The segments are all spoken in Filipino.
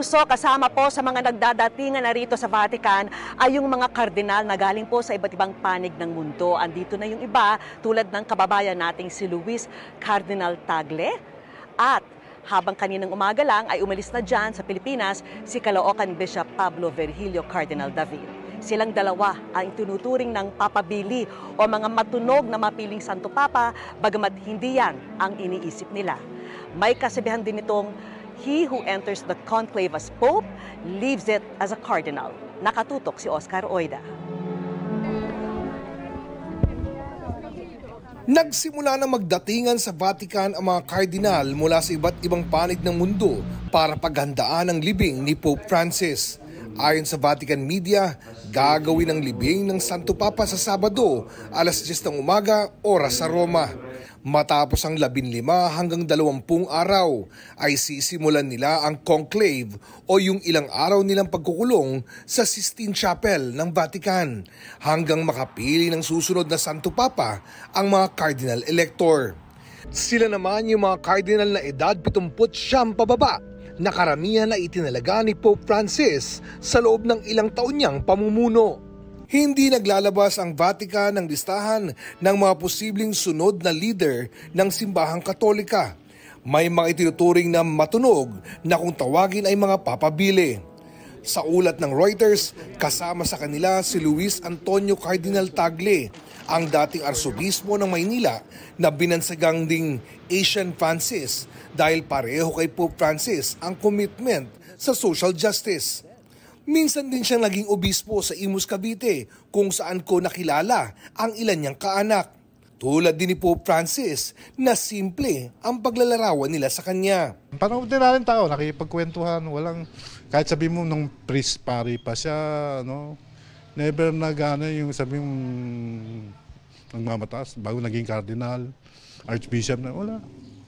Aruso, kasama po sa mga nagdadatingan na rito sa Vatican ay yung mga kardinal na galing po sa iba't ibang panig ng mundo. Andito na yung iba tulad ng kababayan nating si Luis Cardinal Tagle. At habang kaninang umaga lang ay umalis na dyan sa Pilipinas si Caloocan Bishop Pablo Virgilio Cardinal David. Silang dalawa ang tinuturing ng papabili o mga matunog na mapiling Santo Papa, bagamat hindi yan ang iniisip nila. May kasabihan din itong, "He who enters the conclave as Pope leaves it as a cardinal." Nakatutok si Oscar Oida. Nagsimula na magdatingan sa Vatican ang mga kardinal mula sa iba't ibang panig ng mundo para paghandaan ang libing ni Pope Francis. Ayon sa Vatican Media, gagawin ang libing ng Santo Papa sa Sabado, alas 10 ng umaga, oras sa Roma. Matapos ang 15 hanggang 20 araw, ay sisimulan nila ang conclave o yung ilang araw nilang pagkukulong sa Sistine Chapel ng Vatican hanggang makapili ng susunod na Santo Papa ang mga Cardinal Elector. Sila naman yung mga Cardinal na edad 70 pababa na karamihan na itinalaga ni Pope Francis sa loob ng ilang taon niyang pamumuno. Hindi naglalabas ang Vatican ng listahan ng mga posibleng sunod na leader ng simbahang Katolika. May mga itinuturing na matunog na kung tawagin ay mga papabili. Sa ulat ng Reuters, kasama sa kanila si Luis Antonio Cardinal Tagle, ang dating arsobispo ng Maynila na binansagang ding Asian Francis dahil pareho kay Pope Francis ang commitment sa social justice. Minsan din siyang naging obispo sa Imus, Cavite, kung saan ko nakilala ang ilan niyang kaanak. Tulad din ni Pope Francis na simple ang paglalarawan nila sa kanya. Parang ordinaryong tao, nakikipagkwentuhan, walang, kahit sabi mo nung priest pari pa siya, no, never yung sabi mo nagmamataas, bago naging cardinal, archbishop na, wala.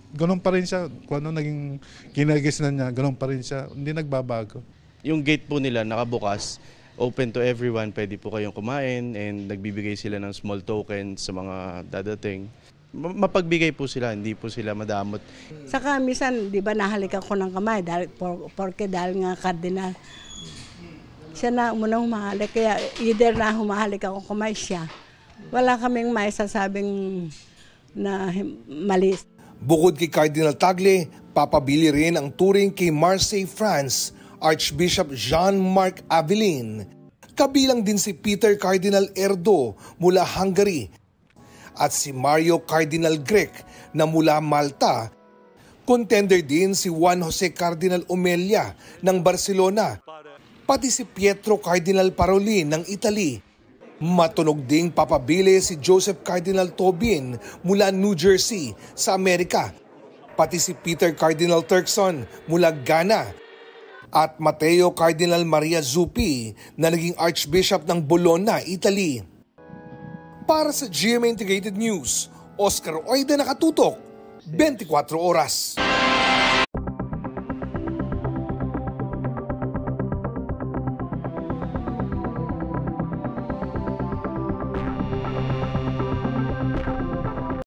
Ganun pa rin siya, kung ano naging kinagisnan niya, ganun pa rin siya, hindi nagbabago. Yung gate po nila nakabukas, open to everyone, pwede po kayong kumain and nagbibigay sila ng small tokens sa mga dadating. Mapagbigay po sila, hindi po sila madamot. Saka minsan, di ba nahalik ako ng kamay dahil nga kardinal. Siya na unang humahalik, kaya either na humahalik ako kamay siya. Wala kaming may sasabing na mali. Bukod kay Cardinal Tagle, papabili rin ang touring kay Marseille, France, Archbishop Jean-Marc Aveline. Kabilang din si Peter Cardinal Erdo mula Hungary at si Mario Cardinal Grech na mula Malta. Contender din si Juan Jose Cardinal Omelia ng Barcelona, pati si Pietro Cardinal Parolin ng Italy. Matunog ding papabili si Joseph Cardinal Tobin mula New Jersey sa Amerika, pati si Peter Cardinal Turkson mula Ghana, at Matteo Cardinal Maria Zuppi na naging Archbishop ng Bologna, Italy. Para sa GMA Integrated News, Oscar Oida, nakatutok, 24 oras.